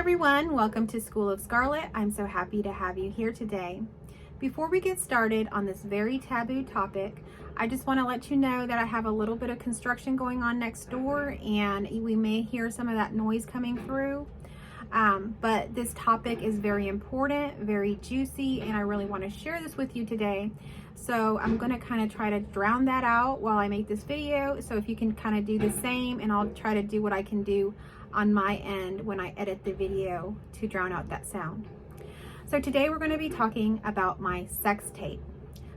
everyone, welcome to School of Scarlet. I'm so happy to have you here today. Before we get started on this very taboo topic, I just want to let you know that I have a little bit of construction going on next door and we may hear some of that noise coming through. But this topic is very important, very juicy, and I really want to share this with you today. So I'm going to kind of try to drown that out while I make this video. So if you can kind of do the same, and I'll try to do what I can do on my end when I edit the video to drown out that sound. So today we're going to be talking about my sex tape.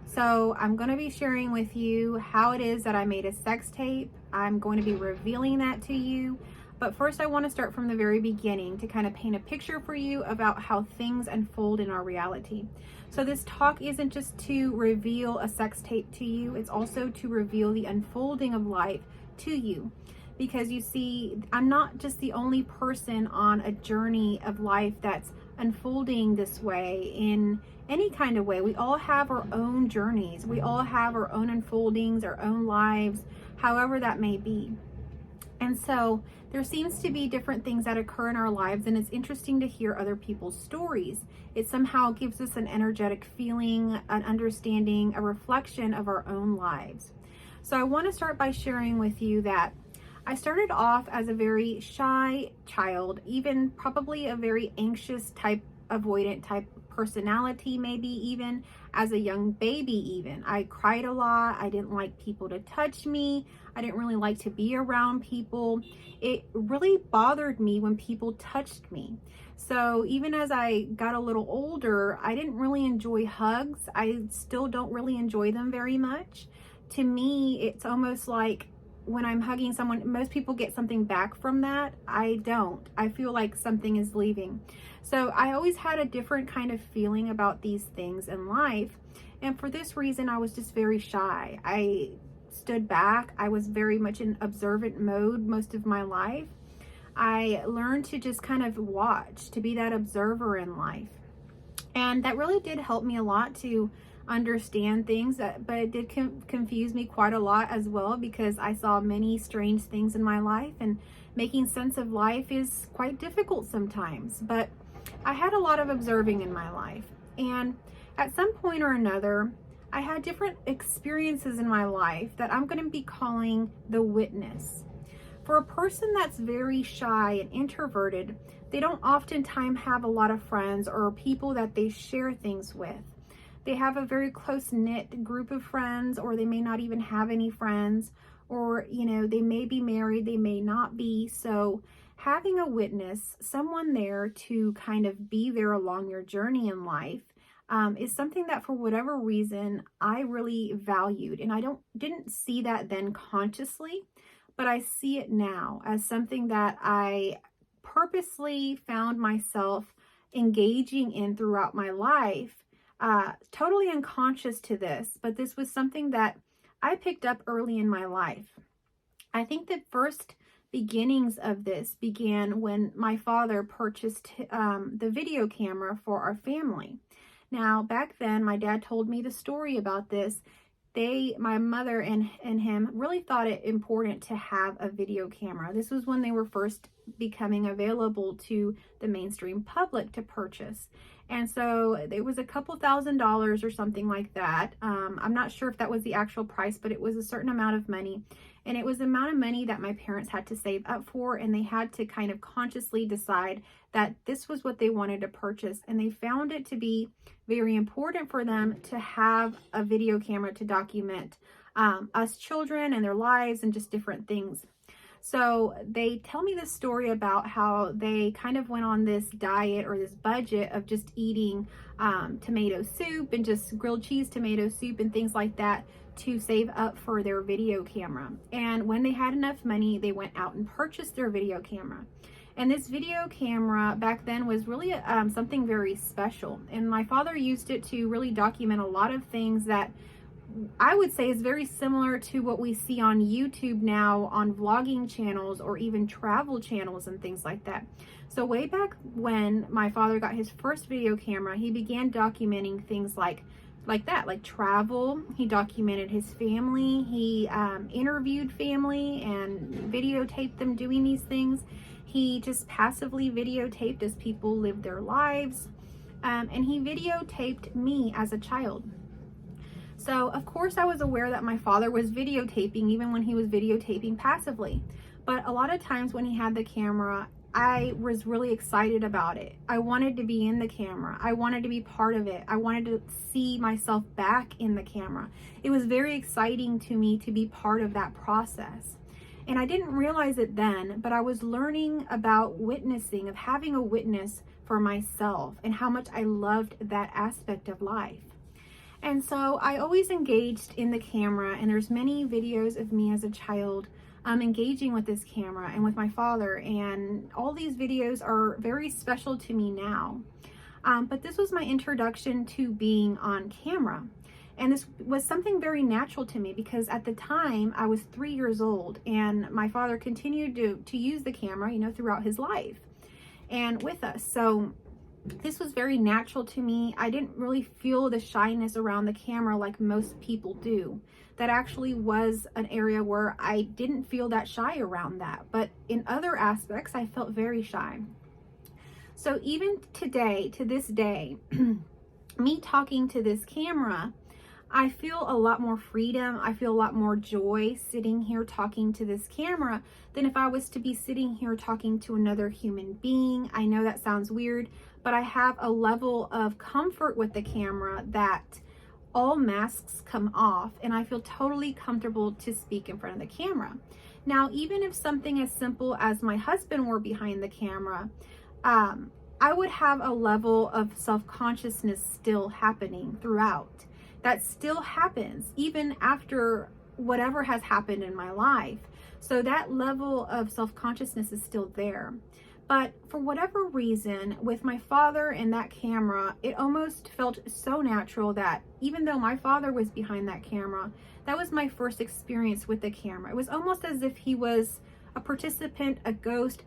So I'm going to be sharing with you how it is that I made a sex tape. I'm going to be revealing that to you. But first I want to start from the very beginning to kind of paint a picture for you about how things unfold in our reality. So this talk isn't just to reveal a sex tape to you, it's also to reveal the unfolding of life to you. Because you see, I'm not just the only person on a journey of life that's unfolding this way in any kind of way. We all have our own journeys. We all have our own unfoldings, our own lives, however that may be. And so there seems to be different things that occur in our lives, and it's interesting to hear other people's stories. It somehow gives us an energetic feeling, an understanding, a reflection of our own lives. So I want to start by sharing with you that I started off as a very shy child, even probably a very anxious type, avoidant type personality, maybe even as a young baby even. I cried a lot. I didn't like people to touch me. I didn't really like to be around people. It really bothered me when people touched me. So even as I got a little older, I didn't really enjoy hugs. I still don't really enjoy them very much. To me, it's almost like when I'm hugging someone, most people get something back from that. I don't. I feel like something is leaving. So I always had a different kind of feeling about these things in life. And for this reason, I was just very shy. I stood back. I was very much in observant mode most of my life. I learned to just kind of watch, to be that observer in life. And that really did help me a lot to understand things, but it did confuse me quite a lot as well, because I saw many strange things in my life, and making sense of life is quite difficult sometimes. But I had a lot of observing in my life, and at some point or another I had different experiences in my life that I'm going to be calling the witness. For a person that's very shy and introverted, they don't oftentimes have a lot of friends or people that they share things with. They have a very close-knit group of friends, or they may not even have any friends, or, they may be married, they may not be. So having a witness, someone there to kind of be there along your journey in life, is something that for whatever reason I really valued. And I didn't see that then consciously, but I see it now as something that I purposely found myself engaging in throughout my life. Totally unconscious to this, but this was something that I picked up early in my life. I think the first beginnings of this began when my father purchased the video camera for our family. Now, back then, my dad told me the story about this. My mother and him really thought it important to have a video camera. This was when they were first becoming available to the mainstream public to purchase. And so it was a couple $1,000s or something like that. I'm not sure if that was the actual price, but it was a certain amount of money. And it was the amount of money that my parents had to save up for, and they had to kind of consciously decide that this was what they wanted to purchase. And they found it to be very important for them to have a video camera to document us children and their lives and just different things. So they tell me this story about how they kind of went on this diet or this budget of just eating tomato soup and just grilled cheese tomato soup and things like that to save up for their video camera. And when they had enough money, they went out and purchased their video camera. And this video camera back then was really something very special. And my father used it to really document a lot of things that I would say is very similar to what we see on YouTube now on vlogging channels or even travel channels and things like that. So way back when my father got his first video camera, he began documenting things like like that, like travel. He documented his family. He interviewed family and videotaped them doing these things. He just passively videotaped as people lived their lives. And he videotaped me as a child. So of course I was aware that my father was videotaping even when he was videotaping passively. But a lot of times when he had the camera, I was really excited about it. I wanted to be in the camera. I wanted to be part of it. I wanted to see myself back in the camera. It was very exciting to me to be part of that process. And I didn't realize it then, but I was learning about witnessing, of having a witness for myself and how much I loved that aspect of life. And so I always engaged in the camera, and there's many videos of me as a child engaging with this camera and with my father, and all these videos are very special to me now. But this was my introduction to being on camera. And this was something very natural to me because at the time I was 3 years old, and my father continued to use the camera, you know, throughout his life and with us. So this was very natural to me. I didn't really feel the shyness around the camera like most people do. That actually was an area where I didn't feel that shy around that. But in other aspects, I felt very shy. So even today, to this day, me talking to this camera, I feel a lot more freedom. I feel a lot more joy sitting here talking to this camera than if I was to be sitting here talking to another human being. I know that sounds weird, but I have a level of comfort with the camera that all masks come off and I feel totally comfortable to speak in front of the camera. Now, even if something as simple as my husband were behind the camera, I would have a level of self-consciousness still happening throughout. That still happens even after whatever has happened in my life. So that level of self-consciousness is still there. But for whatever reason, with my father and that camera, it almost felt so natural that even though my father was behind that camera, that was my first experience with the camera. It was almost as if he was a participant, a ghost,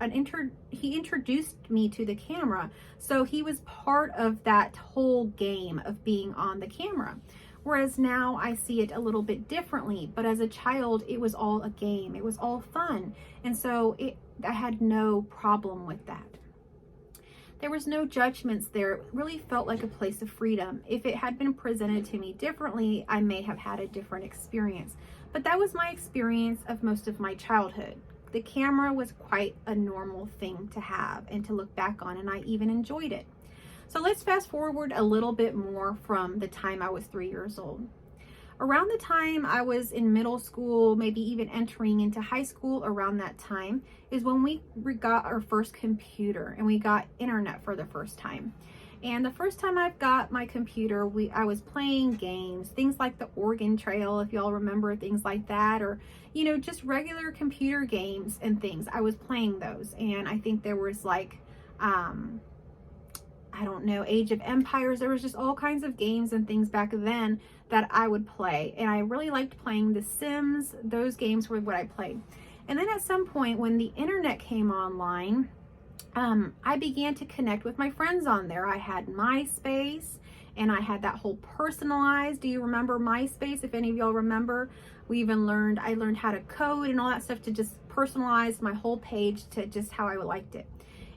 he introduced me to the camera. So he was part of that whole game of being on the camera. Whereas now I see it a little bit differently, but as a child, it was all a game. It was all fun. And so I had no problem with that. There was no judgments there. It really felt like a place of freedom. If it had been presented to me differently, I may have had a different experience. But that was my experience of most of my childhood. The camera was quite a normal thing to have and to look back on, and I even enjoyed it. So let's fast forward a little bit more from the time I was 3 years old. Around the time I was in middle school, maybe even entering into high school, around that time is when we got our first computer and we got internet for the first time. And the first time I got my computer, I was playing games, things like the Oregon Trail, if y'all remember, things like that, or, you know, just regular computer games and things. I was playing those, and I think there was like, I don't know, Age of Empires. There was just all kinds of games and things back then that I would play. And I really liked playing The Sims. Those games were what I played. And then at some point when the internet came online, I began to connect with my friends on there. I had MySpace, and I had that whole personalized. Do you remember MySpace? If any of y'all remember, I learned how to code and all that stuff to just personalize my whole page to just how I liked it.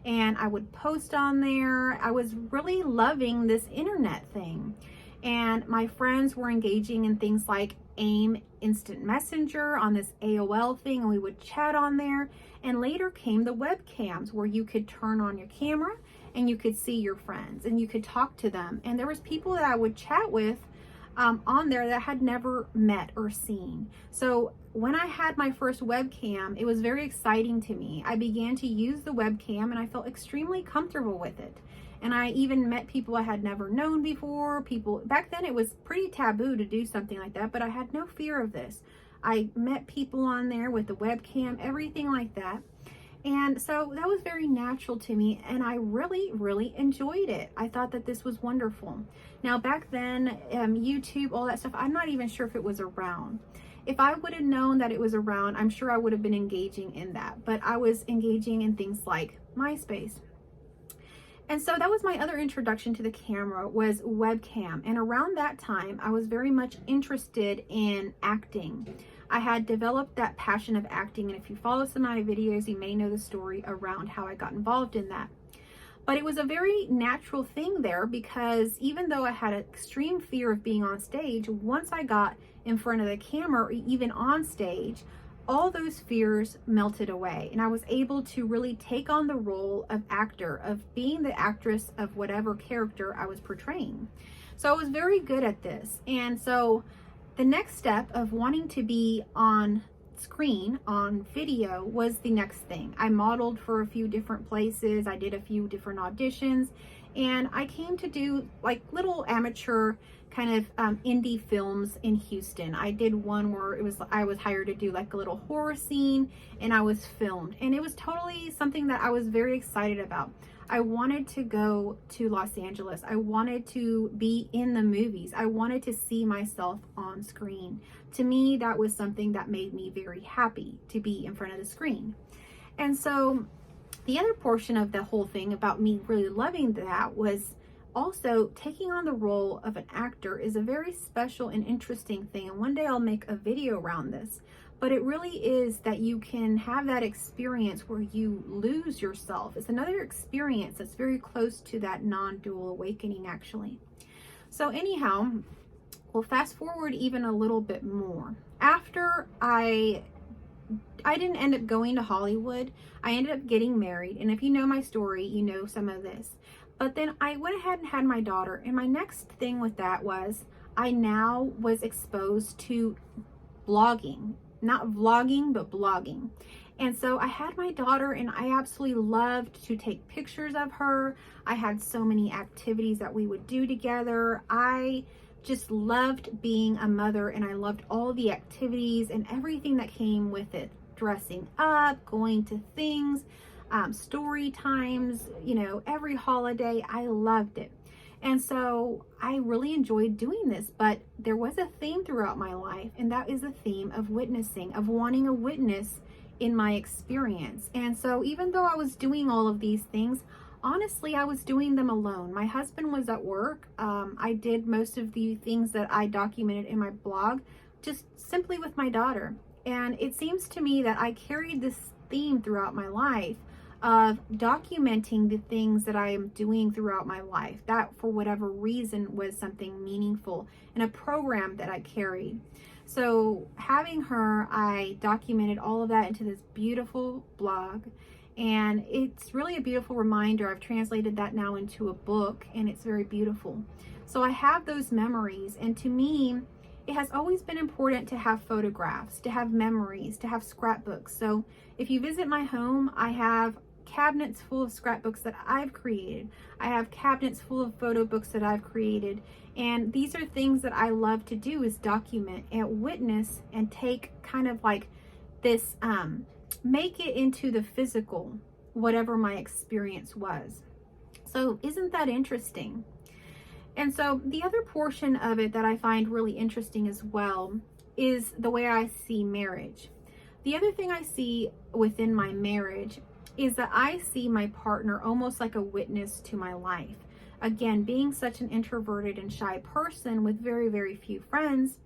And I would post on there. I was really loving this internet thing. And my friends were engaging in things like AIM Instant Messenger on this AOL thing, and we would chat on there. And later came the webcams where you could turn on your camera and you could see your friends and you could talk to them. And there was people that I would chat with on there that I had never met or seen. So when I had my first webcam, it was very exciting to me. I began to use the webcam and I felt extremely comfortable with it. And I even met people I had never known before. Back then it was pretty taboo to do something like that, but I had no fear of this. I met people on there with the webcam, everything like that. And so that was very natural to me, and I really, really enjoyed it. I thought that this was wonderful. Now, back then, YouTube, all that stuff, I'm not even sure if it was around. If I would have known that it was around, I'm sure I would have been engaging in that. But I was engaging in things like MySpace. And so that was my other introduction to the camera, was webcam. And around that time, I was very much interested in acting. I had developed that passion of acting, and if you follow some of my videos, you may know the story around how I got involved in that. But it was a very natural thing there, because even though I had an extreme fear of being on stage, once I got in front of the camera or even on stage, all those fears melted away, and I was able to really take on the role of actor, of being the actress of whatever character I was portraying. So I was very good at this. And so the next step of wanting to be on screen, on video, was the next thing. I modeled for a few different places. I did a few different auditions, and I came to do like little amateur kind of indie films in Houston. I did one where I was hired to do like a little horror scene, and I was filmed, and it was totally something that I was very excited about. I wanted to go to Los Angeles. I wanted to be in the movies. I wanted to see myself on screen. To me, that was something that made me very happy, to be in front of the screen. And so the other portion of the whole thing about me really loving that was also taking on the role of an actor is a very special and interesting thing. And one day I'll make a video around this. But it really is that you can have that experience where you lose yourself. It's another experience that's very close to that non-dual awakening, actually. So anyhow, we'll fast forward even a little bit more. After I didn't end up going to Hollywood, I ended up getting married. And if you know my story, you know some of this. But then I went ahead and had my daughter. And my next thing with that was I now was exposed to blogging. Not vlogging, but blogging. And so I had my daughter, and I absolutely loved to take pictures of her. I had so many activities that we would do together. I just loved being a mother, and I loved all the activities and everything that came with it. Dressing up, going to things, story times, every holiday. I loved it. And so I really enjoyed doing this, but there was a theme throughout my life, and that is the theme of witnessing, of wanting a witness in my experience. And so even though I was doing all of these things, honestly, I was doing them alone. My husband was at work. I did most of the things that I documented in my blog just simply with my daughter. And it seems to me that I carried this theme throughout my life of documenting the things that I am doing throughout my life. That, for whatever reason, was something meaningful and a program that I carried. So having her, I documented all of that into this beautiful blog. And it's really a beautiful reminder. I've translated that now into a book, and it's very beautiful. So I have those memories. And to me, it has always been important to have photographs, to have memories, to have scrapbooks. So if you visit my home, I have cabinets full of scrapbooks that I've created. I have cabinets full of photo books that I've created. And these are things that I love to do, is document and witness and take kind of like this, make it into the physical, whatever my experience was. So isn't that interesting? And so the other portion of it that I find really interesting as well is the way I see marriage. The other thing I see within my marriage is that I see my partner almost like a witness to my life. Again, being such an introverted and shy person with very, very few friends,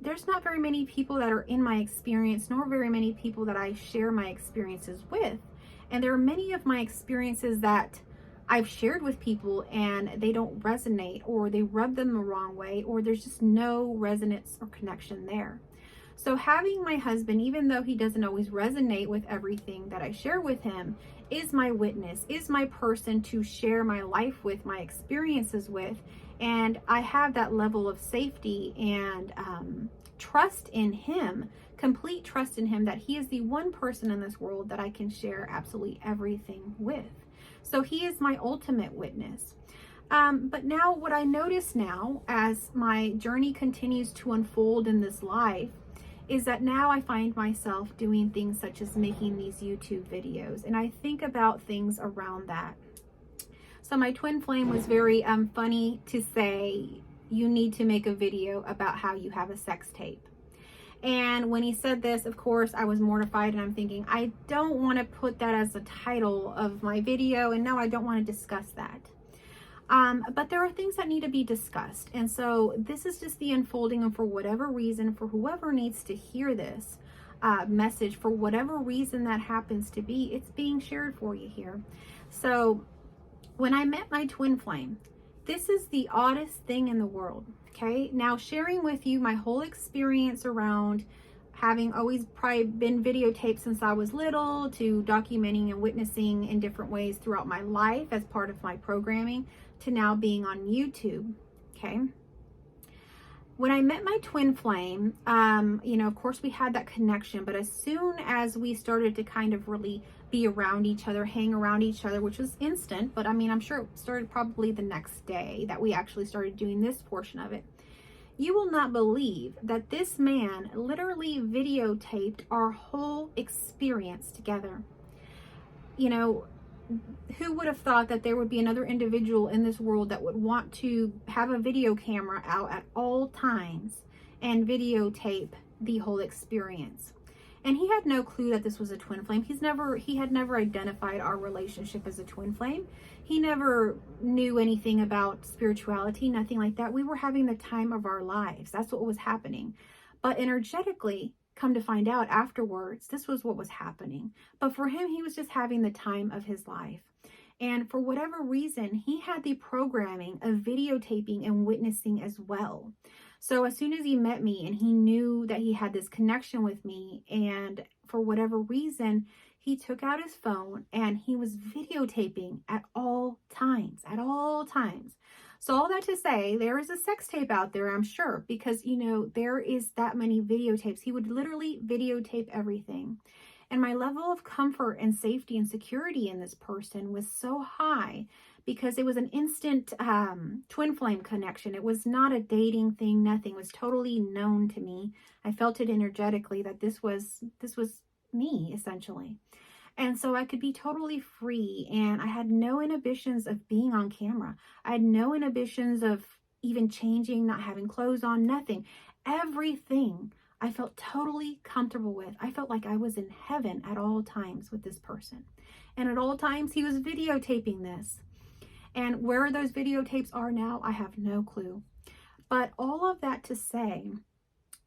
there's not very many people that are in my experience, nor very many people that I share my experiences with. And there are many of my experiences that I've shared with people and they don't resonate, or they rub them the wrong way, or there's just no resonance or connection there. So having my husband, even though he doesn't always resonate with everything that I share with him, is my witness, is my person to share my life with, my experiences with. And I have that level of safety and trust in him, complete trust in him, that he is the one person in this world that I can share absolutely everything with. So he is my ultimate witness. But now what I notice now, as my journey continues to unfold in this life, is that now I find myself doing things such as making these YouTube videos, and I think about things around that. So my twin flame was very funny to say, you need to make a video about how you have a sex tape. And when he said this, of course, I was mortified, and I'm thinking, I don't want to put that as the title of my video, and no, I don't want to discuss that. But there are things that need to be discussed. And so this is just the unfolding, and for whatever reason, for whoever needs to hear this message, for whatever reason that happens to be, it's being shared for you here. So when I met my twin flame, this is the oddest thing in the world. Okay, now sharing with you my whole experience around having always probably been videotaped since I was little, to documenting and witnessing in different ways throughout my life as part of my programming, to now being on YouTube. Okay. When I met my twin flame, of course we had that connection, but as soon as we started to kind of really be around each other, hang around each other, which was instant, but I'm sure it started probably the next day that we actually started doing this portion of it. You will not believe that this man literally videotaped our whole experience together. Who would have thought that there would be another individual in this world that would want to have a video camera out at all times and videotape the whole experience? And he had no clue that this was a twin flame. He had never identified our relationship as a twin flame. He never knew anything about spirituality, nothing like that. We were having the time of our lives. That's what was happening. But energetically, come to find out afterwards, this was what was happening. But for him, he was just having the time of his life. And for whatever reason, he had the programming of videotaping and witnessing as well. So as soon as he met me and he knew that he had this connection with me, and for whatever reason, he took out his phone and he was videotaping at all times, So all that to say, there is a sex tape out there, I'm sure, because, there is that many videotapes. He would literally videotape everything. And my level of comfort and safety and security in this person was so high because it was an instant twin flame connection. It was not a dating thing, nothing. It was totally known to me. I felt it energetically that this was me, essentially. And so I could be totally free, and I had no inhibitions of being on camera. I had no inhibitions of even changing, not having clothes on, nothing. Everything I felt totally comfortable with. I felt like I was in heaven at all times with this person. And at all times, he was videotaping this. And where those videotapes are now, I have no clue. But all of that to say,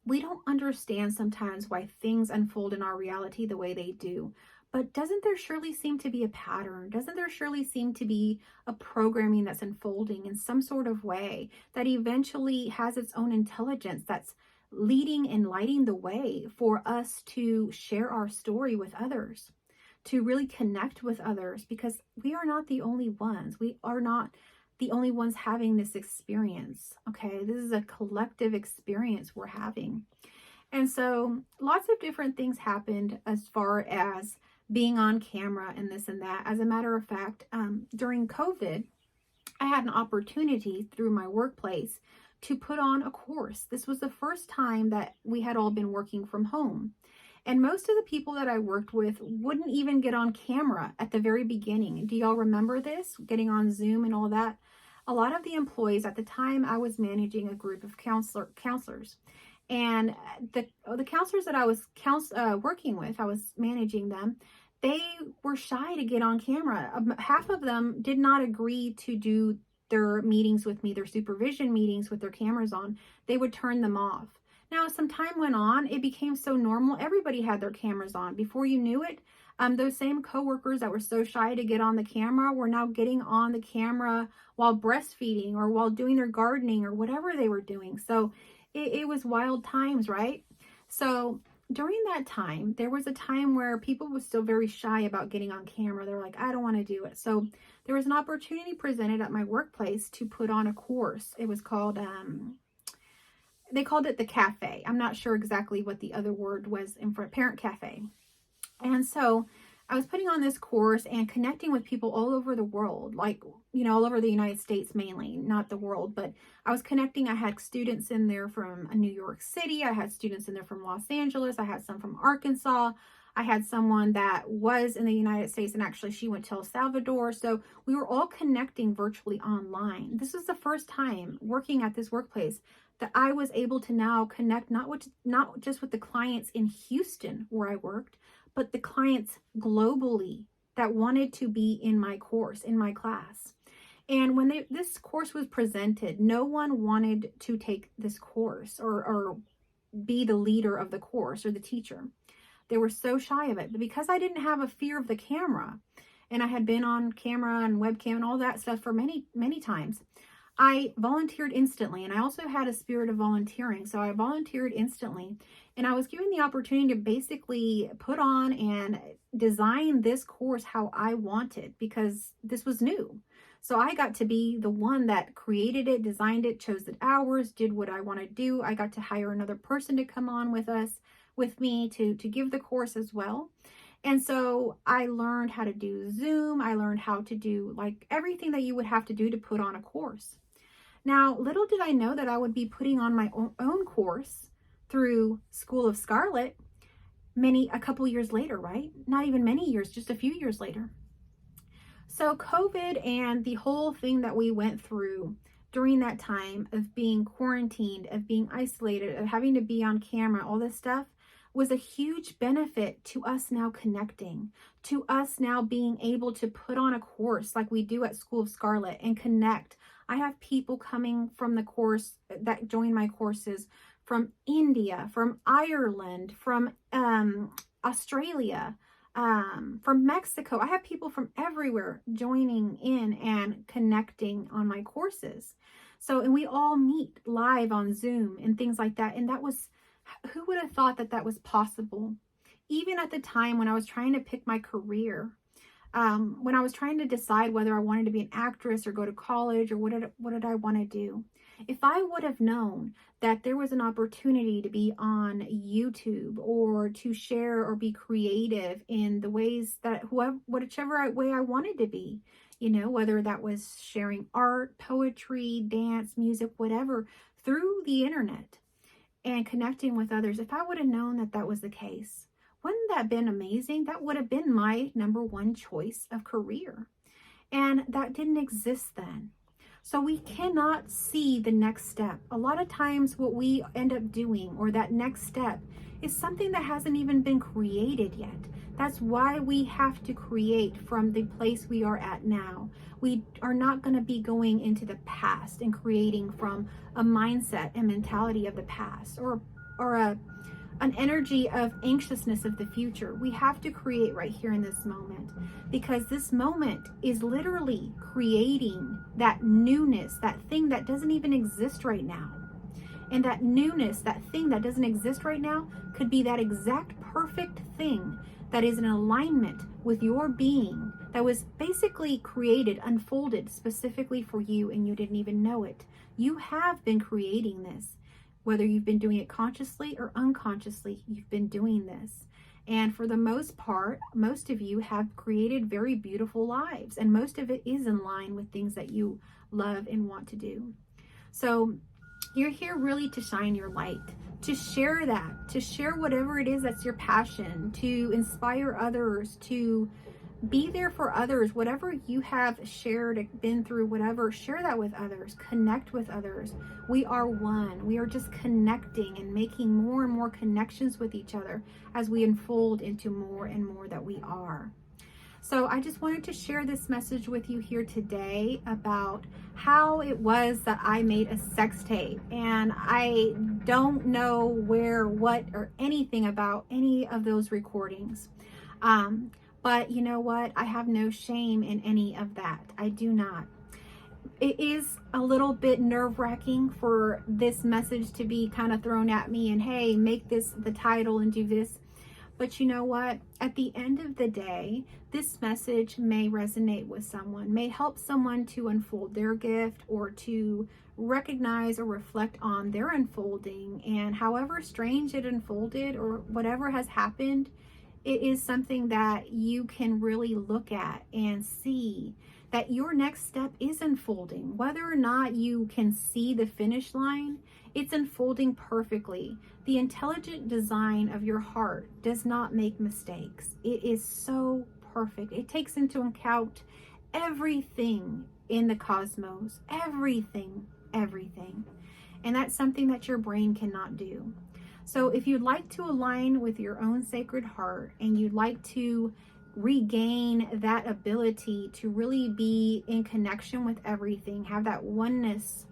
we don't understand sometimes why things unfold in our reality the way they do. But doesn't there surely seem to be a pattern? Doesn't there surely seem to be a programming that's unfolding in some sort of way that eventually has its own intelligence that's leading and lighting the way for us to share our story with others, to really connect with others, because we are not the only ones. We are not the only ones having this experience. Okay, this is a collective experience we're having. And so lots of different things happened as far as being on camera and this and that. As a matter of fact, during COVID, I had an opportunity through my workplace to put on a course. This was the first time that we had all been working from home. And most of the people that I worked with wouldn't even get on camera at the very beginning. Do y'all remember this? Getting on Zoom and all that? A lot of the employees at the time, I was managing a group of counselors. And the counselors that I was working with, I was managing them, they were shy to get on camera. Half of them did not agree to do their meetings with me, their supervision meetings with their cameras on. They would turn them off. Now, as some time went on, it became so normal. Everybody had their cameras on. Before you knew it, those same coworkers that were so shy to get on the camera were now getting on the camera while breastfeeding or while doing their gardening or whatever they were doing. So it was wild times, right? So during that time, there was a time where people were still very shy about getting on camera. They're like, I don't want to do it. So there was an opportunity presented at my workplace to put on a course. It was called, they called it the cafe. I'm not sure exactly what the other word was in front, parent cafe. And so I was putting on this course and connecting with people all over the world, like, all over the United States mainly, not the world, but I was connecting. I had students in there from New York City. I had students in there from Los Angeles. I had some from Arkansas. I had someone that was in the United States, and actually she went to El Salvador. So we were all connecting virtually online. This was the first time working at this workplace that I was able to now connect not just with the clients in Houston where I worked, but the clients globally that wanted to be in my course, in my class. And when this course was presented, no one wanted to take this course or be the leader of the course or the teacher. They were so shy of it. But because I didn't have a fear of the camera, and I had been on camera and webcam and all that stuff for many, many times, I volunteered instantly. And I also had a spirit of volunteering. So I volunteered instantly. And I was given the opportunity to basically put on and design this course how I wanted, because this was new. So I got to be the one that created it, designed it, chose the hours, did what I want to do. I got to hire another person to come on with me to give the course as well. And so I learned how to do Zoom. I learned how to do like everything that you would have to do to put on a course. Now, little did I know that I would be putting on my own course through School of Scarlet a couple years later, right? Not even many years, just a few years later. So COVID and the whole thing that we went through during that time of being quarantined, of being isolated, of having to be on camera, all this stuff was a huge benefit to us now connecting, to us now being able to put on a course like we do at School of Scarlet and connect. I have people coming from the course that join my courses from India, from Ireland, from Australia, from Mexico. I have people from everywhere joining in and connecting on my courses. So, and we all meet live on Zoom and things like that. And that was, who would have thought that that was possible? Even at the time when I was trying to pick my career, when I was trying to decide whether I wanted to be an actress or go to college or what did I want to do? If I would have known that there was an opportunity to be on YouTube or to share or be creative in the ways that whichever way I wanted to be, you know, whether that was sharing art, poetry, dance, music, whatever, through the internet and connecting with others, if I would have known that that was the case, wouldn't that have been amazing? That would have been my number one choice of career. And that didn't exist then. So we cannot see the next step. A lot of times what we end up doing, or that next step, is something that hasn't even been created yet. That's why we have to create from the place we are at now. We are not going to be going into the past and creating from a mindset and mentality of the past or an energy of anxiousness of the future. We have to create right here in this moment, because this moment is literally creating that newness, that thing that doesn't even exist right now. And that newness, that thing that doesn't exist right now, could be that exact perfect thing that is in alignment with your being, that was basically created, unfolded specifically for you, and you didn't even know it. You have been creating this. Whether you've been doing it consciously or unconsciously, you've been doing this. And for the most part, most of you have created very beautiful lives, and most of it is in line with things that you love and want to do. So you're here really to shine your light, to share that, to share whatever it is that's your passion, to inspire others, to be there for others. Whatever you have shared, been through, whatever, share that with others, connect with others. We are one. We are just connecting and making more and more connections with each other as we unfold into more and more that we are. So I just wanted to share this message with you here today about how it was that I made a sex tape. And I don't know where, what, or anything about any of those recordings. But you know what? I have no shame in any of that. I do not. It is a little bit nerve-wracking for this message to be kind of thrown at me and, hey, make this the title and do this. But you know what? At the end of the day, this message may resonate with someone, may help someone to unfold their gift or to recognize or reflect on their unfolding. And however strange it unfolded or whatever has happened, it is something that you can really look at and see that your next step is unfolding. Whether or not you can see the finish line, it's unfolding perfectly. The intelligent design of your heart does not make mistakes. It is so perfect. It takes into account everything in the cosmos, everything. And that's something that your brain cannot do. So if you'd like to align with your own sacred heart and you'd like to regain that ability to really be in connection with everything, have that oneness,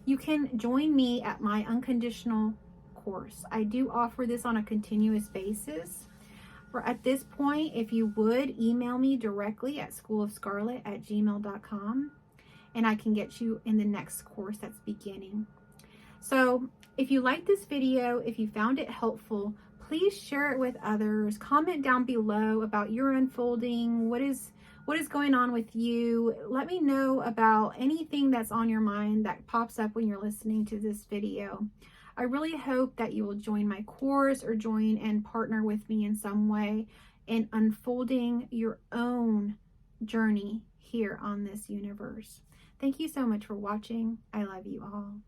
you can join me at my unconditional course. I do offer this on a continuous basis. For at this point, if you would email me directly at schoolofscarlet@gmail.com, and I can get you in the next course that's beginning. So if you like this video, if you found it helpful, please share it with others. Comment down below about your unfolding. What is going on with you? Let me know about anything that's on your mind that pops up when you're listening to this video. I really hope that you will join my course or join and partner with me in some way in unfolding your own journey here on this universe. Thank you so much for watching. I love you all.